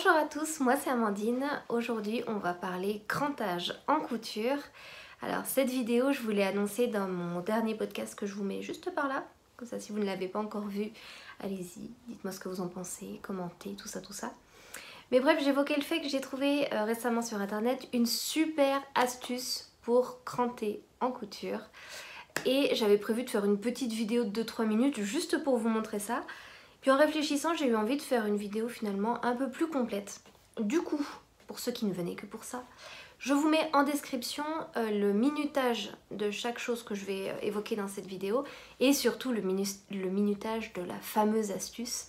Bonjour à tous, moi c'est Amandine. Aujourd'hui on va parler crantage en couture. Alors cette vidéo je vous l'ai annoncée dans mon dernier podcast que je vous mets juste par là. Comme ça si vous ne l'avez pas encore vu, allez-y, dites-moi ce que vous en pensez, commentez, tout ça tout ça. Mais bref, j'évoquais le fait que j'ai trouvé récemment sur internet une super astuce pour cranter en couture. Et j'avais prévu de faire une petite vidéo de 2-3 minutes juste pour vous montrer ça. Puis en réfléchissant, j'ai eu envie de faire une vidéo finalement un peu plus complète. Du coup, pour ceux qui ne venaient que pour ça, je vous mets en description le minutage de chaque chose que je vais évoquer dans cette vidéo et surtout le minutage de la fameuse astuce.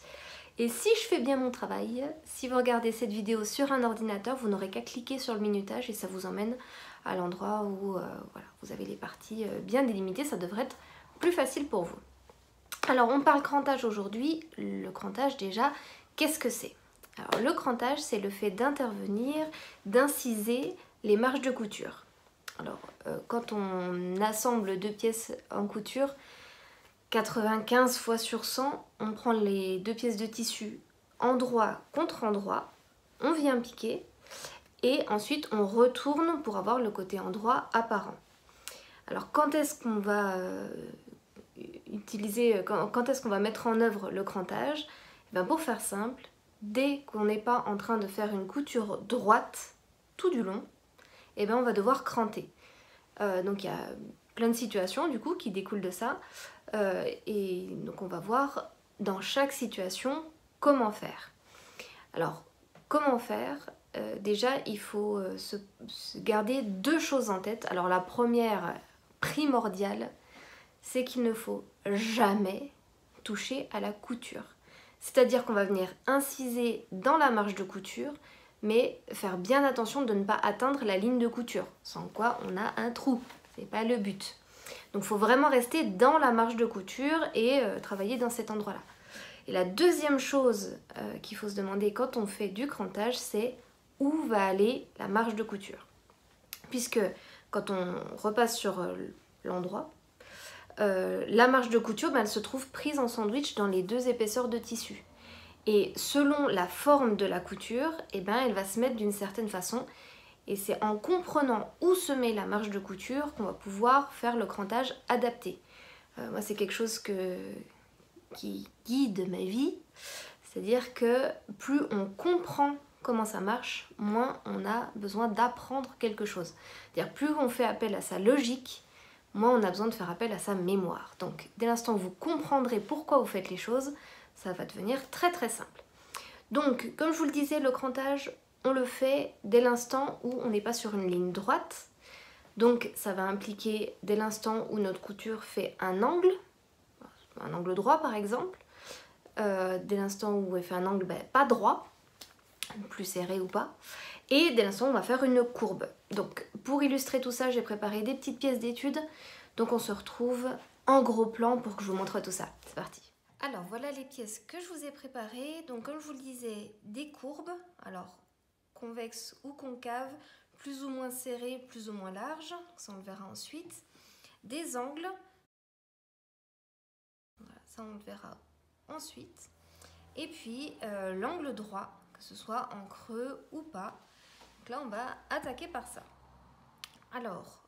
Et si je fais bien mon travail, si vous regardez cette vidéo sur un ordinateur, vous n'aurez qu'à cliquer sur le minutage et ça vous emmène à l'endroit où voilà, vous avez les parties bien délimitées, ça devrait être plus facile pour vous. Alors on parle crantage aujourd'hui. Le crantage déjà, qu'est-ce que c'est? Alors le crantage c'est le fait d'intervenir, d'inciser les marges de couture. Alors quand on assemble deux pièces en couture, 95 fois sur 100, on prend les deux pièces de tissu endroit contre endroit, on vient piquer et ensuite on retourne pour avoir le côté endroit apparent. Alors quand est-ce qu'on va quand est-ce qu'on va mettre en œuvre le crantage? Et bien pour faire simple, dès qu'on n'est pas en train de faire une couture droite tout du long, et bien on va devoir cranter. Donc il y a plein de situations du coup qui découlent de ça. Et donc on va voir dans chaque situation comment faire. Alors comment faire? Déjà il faut se garder deux choses en tête. Alors la première primordiale, c'est qu'il ne faut jamais toucher à la couture. C'est-à-dire qu'on va venir inciser dans la marge de couture, mais faire bien attention de ne pas atteindre la ligne de couture, sans quoi on a un trou, c'est pas le but. Donc il faut vraiment rester dans la marge de couture et travailler dans cet endroit-là. Et la deuxième chose qu'il faut se demander quand on fait du crantage, c'est où va aller la marge de couture. Puisque quand on repasse sur l'endroit, la marge de couture, elle se trouve prise en sandwich dans les deux épaisseurs de tissu. Et selon la forme de la couture, elle va se mettre d'une certaine façon. Et c'est en comprenant où se met la marge de couture qu'on va pouvoir faire le crantage adapté. Moi, c'est quelque chose qui guide ma vie. C'est-à-dire que plus on comprend comment ça marche, moins on a besoin d'apprendre quelque chose. C'est-à-dire plus on fait appel à sa logique, moins on a besoin de faire appel à sa mémoire. Donc dès l'instant où vous comprendrez pourquoi vous faites les choses, ça va devenir très très simple. Donc comme je vous le disais, le crantage, on le fait dès l'instant où on n'est pas sur une ligne droite. Donc ça va impliquer dès l'instant où notre couture fait un angle droit par exemple, dès l'instant où elle fait un angle pas droit, plus serré ou pas, et dès l'instant où on va faire une courbe. Donc pour illustrer tout ça, j'ai préparé des petites pièces d'études, donc on se retrouve en gros plan pour que je vous montre tout ça. C'est parti. Alors voilà les pièces que je vous ai préparées. Donc comme je vous le disais, des courbes, alors convexes ou concaves, plus ou moins serrées, plus ou moins larges, ça on le verra ensuite. Des angles, voilà, ça on le verra ensuite. Et puis l'angle droit, que ce soit en creux ou pas. Donc là on va attaquer par ça. Alors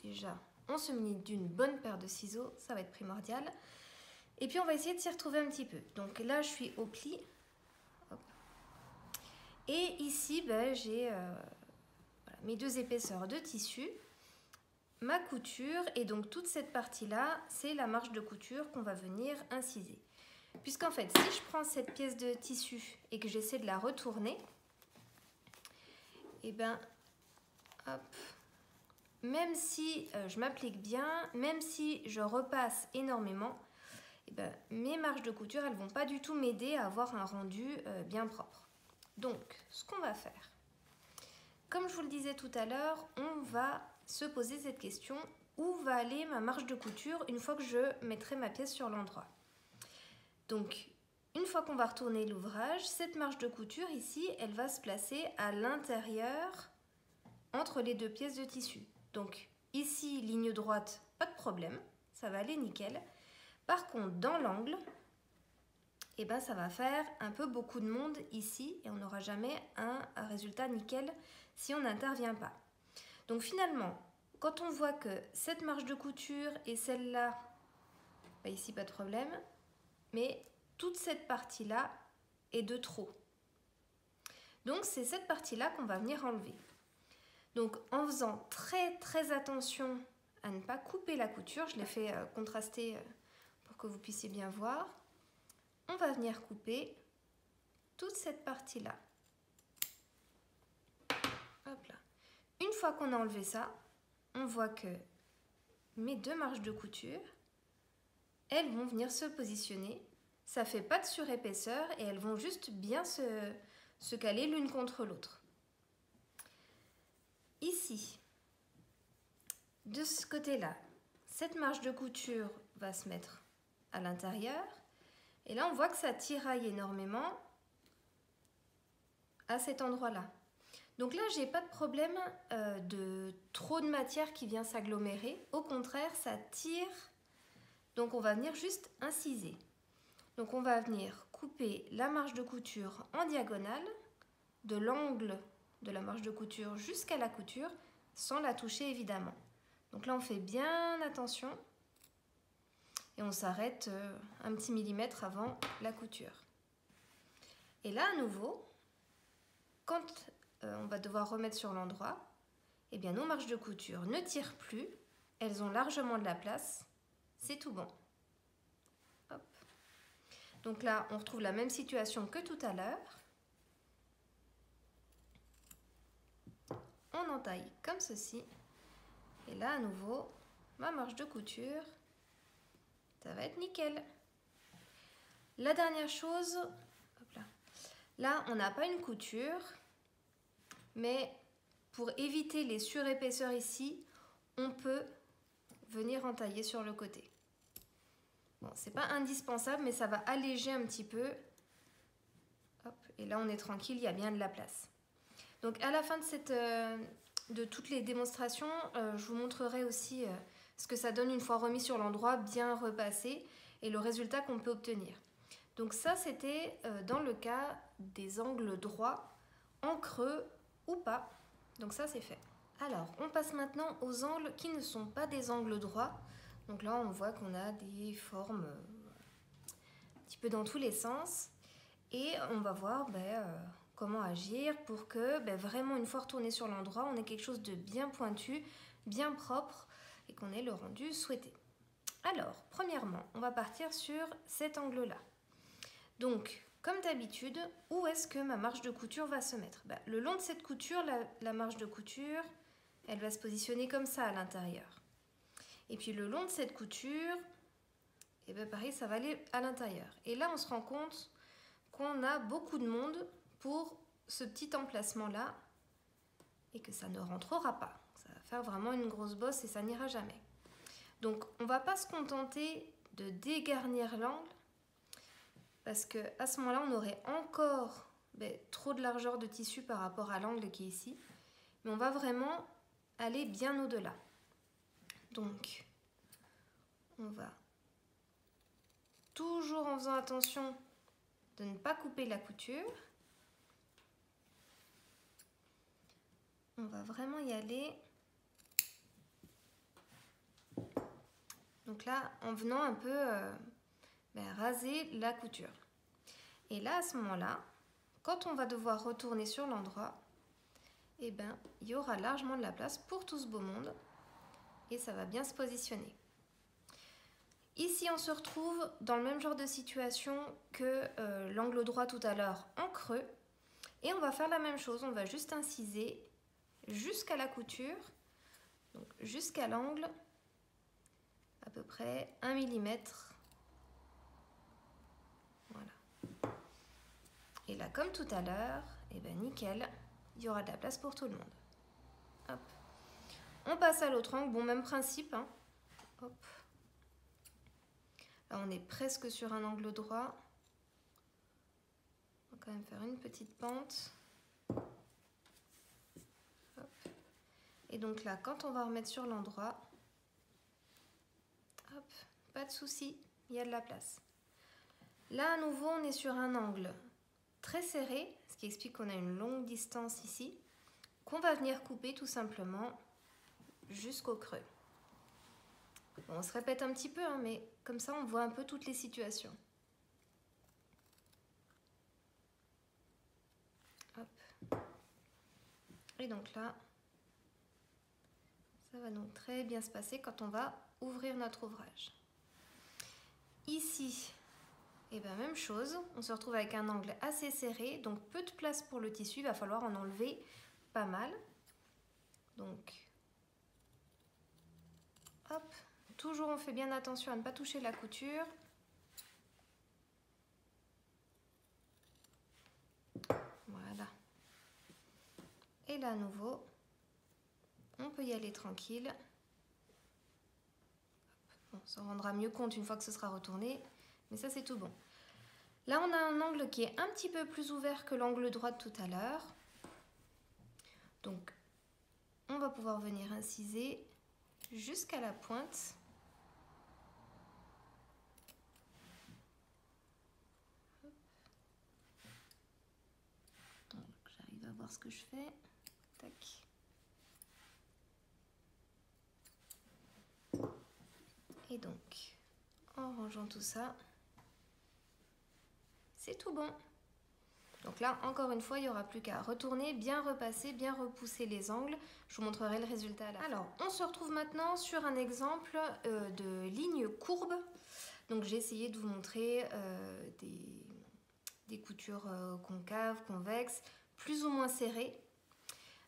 déjà on se munit d'une bonne paire de ciseaux, ça va être primordial. Et puis on va essayer de s'y retrouver un petit peu. Donc là je suis au pli. Hop. Et ici j'ai voilà, mes deux épaisseurs de tissu, ma couture, et donc toute cette partie là c'est la marge de couture qu'on va venir inciser. Puisqu'en fait si je prends cette pièce de tissu et que j'essaie de la retourner, et hop, même si je m'applique bien, même si je repasse énormément, mes marges de couture, elles vont pas du tout m'aider à avoir un rendu bien propre. Donc, ce qu'on va faire, comme je vous le disais tout à l'heure, on va se poser cette question, où va aller ma marge de couture une fois que je mettrai ma pièce sur l'endroit. Donc, une fois qu'on va retourner l'ouvrage, cette marge de couture ici, elle va se placer à l'intérieur entre les deux pièces de tissu. Donc, ici, ligne droite, pas de problème, ça va aller nickel. Par contre, dans l'angle, et ben ça va faire un peu beaucoup de monde ici et on n'aura jamais un résultat nickel si on n'intervient pas. Donc finalement, quand on voit que cette marge de couture et celle-là, ben ici pas de problème, mais toute cette partie-là est de trop. Donc c'est cette partie-là qu'on va venir enlever. Donc en faisant très attention à ne pas couper la couture, je l'ai fait contraster pour que vous puissiez bien voir, on va venir couper toute cette partie-là. Hop là. Une fois qu'on a enlevé ça, on voit que mes deux marges de couture, elles vont venir se positionner. Ça ne fait pas de surépaisseur et elles vont juste bien se caler l'une contre l'autre. Ici, de ce côté-là, cette marge de couture va se mettre à l'intérieur. Et là, on voit que ça tiraille énormément à cet endroit-là. Donc là, j'ai pas de problème de trop de matière qui vient s'agglomérer. Au contraire, ça tire. Donc on va venir juste inciser. Donc on va venir couper la marge de couture en diagonale, de l'angle de la marge de couture jusqu'à la couture, sans la toucher évidemment. Donc là, on fait bien attention. Et on s'arrête un petit millimètre avant la couture. Et là, à nouveau, quand on va devoir remettre sur l'endroit, eh bien nos marges de couture ne tirent plus, elles ont largement de la place, c'est tout bon. Hop. Donc là, on retrouve la même situation que tout à l'heure. On entaille comme ceci. Et là, à nouveau, ma marge de couture, ça va être nickel. La dernière chose, hop là, on n'a pas une couture, mais pour éviter les surépaisseurs ici, on peut venir entailler sur le côté. Bon, c'est pas indispensable, mais ça va alléger un petit peu. Hop, et là, on est tranquille, il y a bien de la place. Donc, à la fin de toutes les démonstrations, je vous montrerai aussi ce que ça donne une fois remis sur l'endroit, bien repassé, et le résultat qu'on peut obtenir. Donc ça, c'était dans le cas des angles droits, en creux ou pas. Donc ça, c'est fait. Alors, on passe maintenant aux angles qui ne sont pas des angles droits. Donc là, on voit qu'on a des formes un petit peu dans tous les sens. Et on va voir comment agir pour que vraiment, une fois retourné sur l'endroit, on ait quelque chose de bien pointu, bien propre et qu'on ait le rendu souhaité. Alors, premièrement, on va partir sur cet angle-là. Donc, comme d'habitude, où est-ce que ma marge de couture va se mettre? Le long de cette couture, la marge de couture, elle va se positionner comme ça à l'intérieur. Et puis le long de cette couture, et pareil, ça va aller à l'intérieur. Et là, on se rend compte qu'on a beaucoup de monde pour ce petit emplacement-là et que ça ne rentrera pas. Ça va faire vraiment une grosse bosse et ça n'ira jamais. Donc, on ne va pas se contenter de dégarnir l'angle parce qu'à ce moment-là, on aurait encore trop de largeur de tissu par rapport à l'angle qui est ici. Mais on va vraiment aller bien au-delà. Donc, on va toujours en faisant attention de ne pas couper la couture. On va vraiment y aller. Donc là, en venant un peu raser la couture. Et là, à ce moment-là, quand on va devoir retourner sur l'endroit, il y aura largement de la place pour tout ce beau monde et ça va bien se positionner. Ici, on se retrouve dans le même genre de situation que l'angle droit tout à l'heure en creux. Et on va faire la même chose, on va juste inciser jusqu'à la couture, donc jusqu'à l'angle, à peu près 1 mm. Voilà. Et là, comme tout à l'heure, nickel, il y aura de la place pour tout le monde. Hop. On passe à l'autre angle, bon, même principe. Hein. Hop. Là, on est presque sur un angle droit. On va quand même faire une petite pente. Hop. Et donc là, quand on va remettre sur l'endroit, hop, pas de souci, il y a de la place. Là, à nouveau, on est sur un angle très serré, ce qui explique qu'on a une longue distance ici, qu'on va venir couper tout simplement jusqu'au creux. Bon, on se répète un petit peu, hein, mais comme ça, on voit un peu toutes les situations. Hop. Et donc là, ça va donc très bien se passer quand on va ouvrir notre ouvrage. Ici, et bien même chose, on se retrouve avec un angle assez serré, donc peu de place pour le tissu, il va falloir en enlever pas mal. Donc, hop, toujours on fait bien attention à ne pas toucher la couture. Voilà. Et là à nouveau, on peut y aller tranquille. Bon, ça rendra mieux compte une fois que ce sera retourné, mais ça c'est tout bon. Là on a un angle qui est un petit peu plus ouvert que l'angle droit de tout à l'heure. Donc on va pouvoir venir inciser jusqu'à la pointe. Donc j'arrive à voir ce que je fais. Tac. Et donc, en rangeant tout ça, c'est tout bon. Donc là, encore une fois, il n'y aura plus qu'à retourner, bien repasser, bien repousser les angles. Je vous montrerai le résultat à la fin. Alors, on se retrouve maintenant sur un exemple de ligne courbe. Donc j'ai essayé de vous montrer des coutures concaves, convexes, plus ou moins serrées.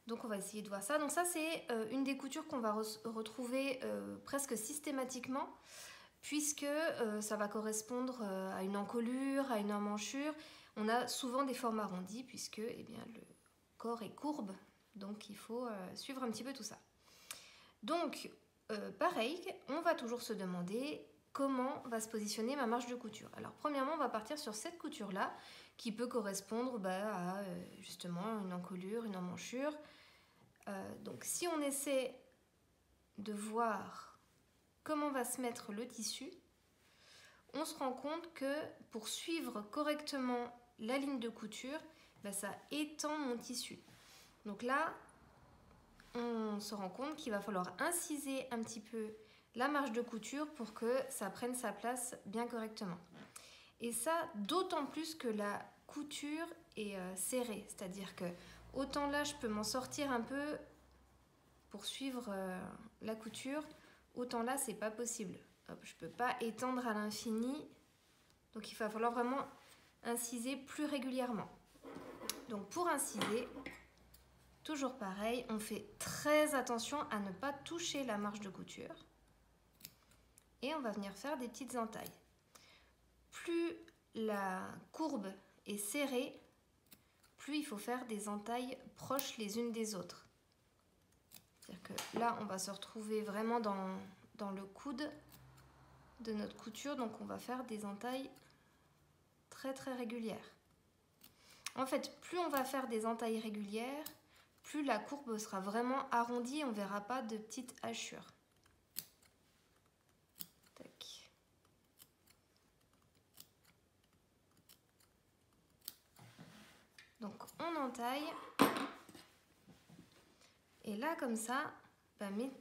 Donc on va essayer de voir ça. Donc ça c'est une des coutures qu'on va retrouver presque systématiquement, puisque ça va correspondre à une encolure, à une emmanchure. On a souvent des formes arrondies puisque eh bien, le corps est courbe, donc il faut suivre un petit peu tout ça. Donc pareil, on va toujours se demander comment va se positionner ma marge de couture. Alors premièrement, on va partir sur cette couture-là qui peut correspondre à justement une encolure, une emmanchure. Donc si on essaie de voir comment va se mettre le tissu, on se rend compte que pour suivre correctement la ligne de couture, ça étend mon tissu. Donc là, on se rend compte qu'il va falloir inciser un petit peu la marge de couture pour que ça prenne sa place bien correctement. Et ça, d'autant plus que la couture est serrée, c'est-à-dire que autant là, je peux m'en sortir un peu pour suivre la couture, autant là, c'est pas possible. Hop, je peux pas étendre à l'infini, donc il va falloir vraiment inciser plus régulièrement. Donc pour inciser, toujours pareil, on fait très attention à ne pas toucher la marge de couture. Et on va venir faire des petites entailles. Plus la courbe est serrée, plus il faut faire des entailles proches les unes des autres. C'est-à-dire que là, on va se retrouver vraiment dans le coude de notre couture, donc on va faire des entailles très très régulières. En fait, plus on va faire des entailles régulières, plus la courbe sera vraiment arrondie et on ne verra pas de petites hachures. Tac. Donc on entaille. Et là, comme ça,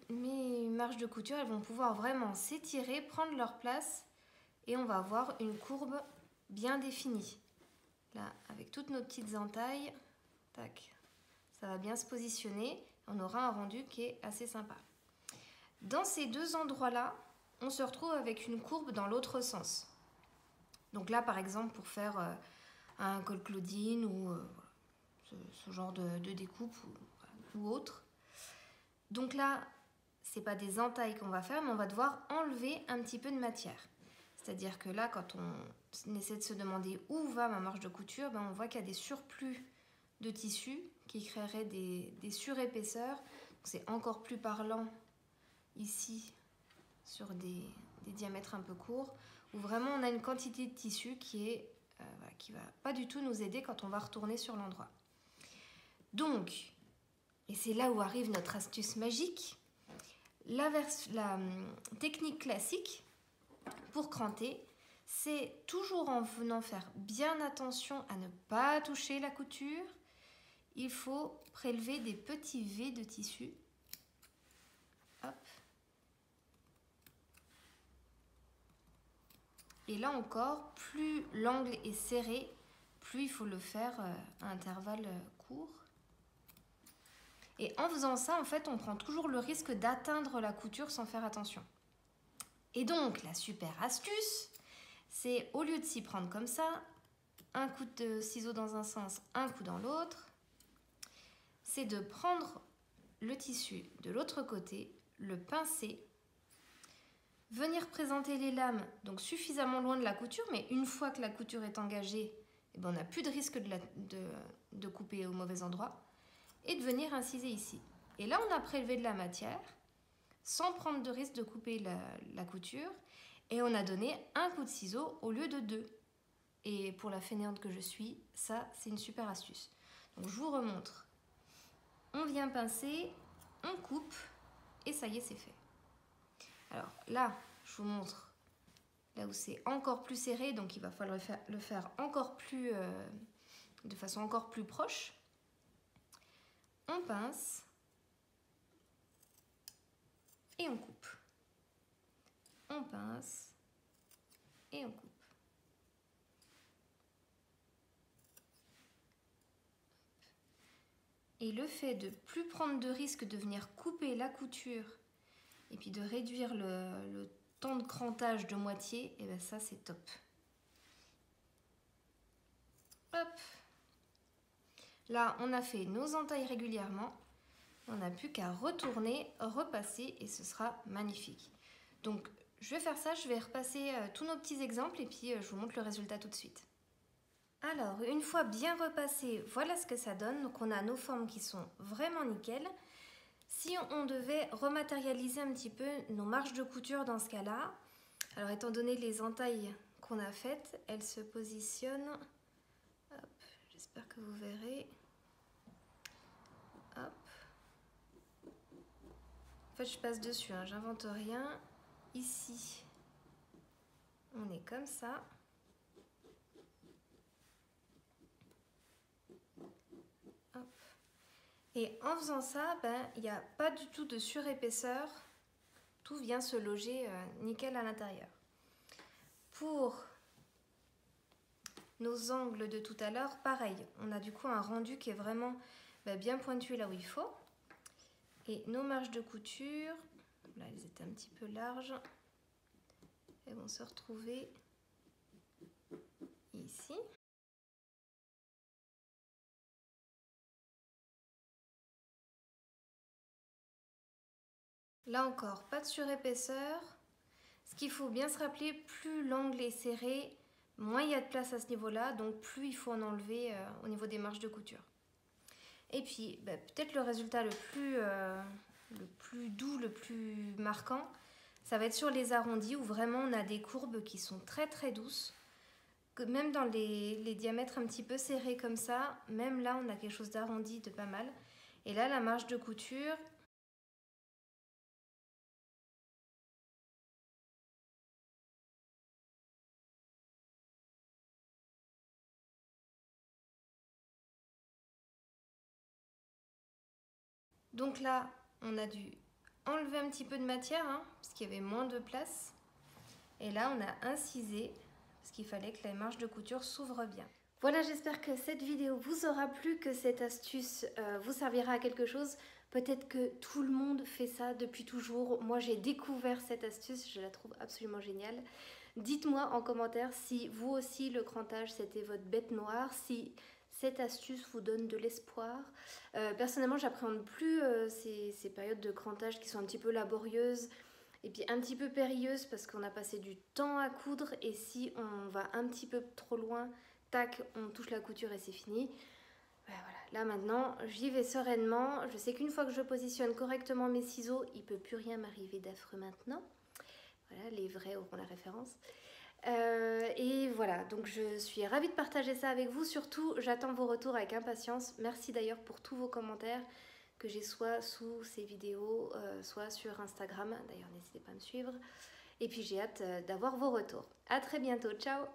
mes marges de couture, elles vont pouvoir vraiment s'étirer, prendre leur place et on va avoir une courbe bien définie. Là, avec toutes nos petites entailles, tac, ça va bien se positionner. On aura un rendu qui est assez sympa. Dans ces deux endroits-là, on se retrouve avec une courbe dans l'autre sens. Donc là, par exemple, pour faire un col Claudine ou ce genre de découpe ou autre. Donc là, c'est pas des entailles qu'on va faire, mais on va devoir enlever un petit peu de matière. C'est-à-dire que là, quand on essaie de se demander où va ma marge de couture, on voit qu'il y a des surplus de tissu qui créeraient des surépaisseurs. C'est encore plus parlant ici sur des diamètres un peu courts, où vraiment on a une quantité de tissu qui va pas du tout nous aider quand on va retourner sur l'endroit. Donc, et c'est là où arrive notre astuce magique, la technique classique pour cranter, c'est toujours en venant faire bien attention à ne pas toucher la couture. Il faut prélever des petits V de tissu. Hop. Et là encore, plus l'angle est serré, plus il faut le faire à intervalles courts. Et en faisant ça, en fait, on prend toujours le risque d'atteindre la couture sans faire attention. Et donc, la super astuce, c'est au lieu de s'y prendre comme ça, un coup de ciseau dans un sens, un coup dans l'autre, c'est de prendre le tissu de l'autre côté, le pincer, venir présenter les lames donc suffisamment loin de la couture, mais une fois que la couture est engagée, eh ben, on n'a plus de risque de couper au mauvais endroit, et de venir inciser ici. Et là, on a prélevé de la matière, sans prendre de risque de couper la couture, et on a donné un coup de ciseau au lieu de 2. Et pour la fainéante que je suis, ça, c'est une super astuce. Donc, je vous remontre. On vient pincer, on coupe, et ça y est, c'est fait. Alors là, je vous montre là où c'est encore plus serré, donc il va falloir le faire encore plus, de façon encore plus proche. On pince et on coupe. On pince et on coupe. Et le fait de plus prendre de risque de venir couper la couture et puis de réduire le temps de crantage de moitié, et bien ça c'est top. Hop. Là on a fait nos entailles régulièrement, on n'a plus qu'à retourner, repasser et ce sera magnifique. Donc je vais faire ça, je vais repasser tous nos petits exemples et puis je vous montre le résultat tout de suite. Alors une fois bien repassé, voilà ce que ça donne. Donc on a nos formes qui sont vraiment nickel. Si on devait rematérialiser un petit peu nos marges de couture dans ce cas-là, alors étant donné les entailles qu'on a faites, elles se positionnent, hop, j'espère que vous verrez, hop, en fait je passe dessus, hein, j'invente rien, ici on est comme ça, hop. Et en faisant ça, ben, il n'y a pas du tout de surépaisseur, tout vient se loger nickel à l'intérieur. Pour nos angles de tout à l'heure, pareil, on a du coup un rendu qui est vraiment bien pointu là où il faut. Et nos marges de couture, là elles étaient un petit peu larges, elles vont se retrouver ici. Là encore, pas de surépaisseur. Ce qu'il faut bien se rappeler, plus l'angle est serré, moins il y a de place à ce niveau-là, donc plus il faut en enlever au niveau des marges de couture. Et puis, peut-être le résultat le plus doux, le plus marquant, ça va être sur les arrondis où vraiment on a des courbes qui sont très très douces. Que même dans les diamètres un petit peu serrés comme ça, même là on a quelque chose d'arrondi de pas mal. Et là la marge de couture, donc là on a dû enlever un petit peu de matière hein, parce qu'il y avait moins de place. Et là on a incisé parce qu'il fallait que la marge de couture s'ouvre bien. Voilà, j'espère que cette vidéo vous aura plu, que cette astuce vous servira à quelque chose. Peut-être que tout le monde fait ça depuis toujours. Moi, j'ai découvert cette astuce, je la trouve absolument géniale. Dites-moi en commentaire si vous aussi, le crantage, c'était votre bête noire, si cette astuce vous donne de l'espoir. Personnellement, j'appréhende plus ces périodes de crantage qui sont un petit peu laborieuses et puis un petit peu périlleuses parce qu'on a passé du temps à coudre et si on va un petit peu trop loin, tac, on touche la couture et c'est fini. Voilà, là maintenant, j'y vais sereinement. Je sais qu'une fois que je positionne correctement mes ciseaux, il ne peut plus rien m'arriver d'affreux maintenant. Voilà, les vrais auront la référence. Et voilà, donc je suis ravie de partager ça avec vous. Surtout, j'attends vos retours avec impatience. Merci d'ailleurs pour tous vos commentaires que j'ai soit sous ces vidéos, soit sur Instagram. D'ailleurs, n'hésitez pas à me suivre. Et puis j'ai hâte d'avoir vos retours. À très bientôt, ciao!